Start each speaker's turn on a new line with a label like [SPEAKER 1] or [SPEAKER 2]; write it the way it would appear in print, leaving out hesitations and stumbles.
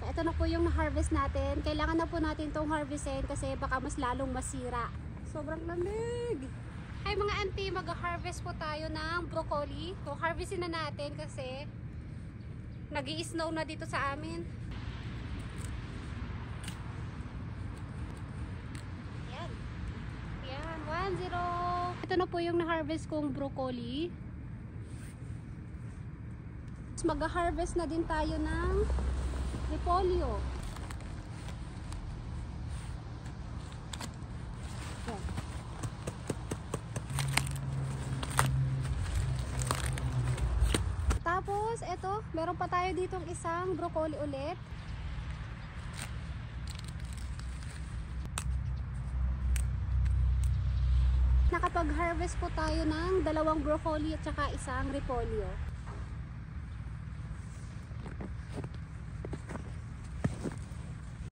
[SPEAKER 1] Ito na po yung na-harvest natin. Kailangan na po natin itong harvestin kasi baka mas lalong masira. Sobrang lamig! Ay mga auntie, mag-harvest po tayo ng broccoli. So harvestin na natin kasi nag-i-snow na dito sa amin. Yan. Yan, 1-0. Ito na po yung na-harvest kong broccoli. Mag-harvest na din tayo ng repolyo. Yan. Tapos, eto, meron pa tayo ditong isang broccoli ulit. Nakapag-harvest po tayo ng 2 broccoli at saka isang repolyo.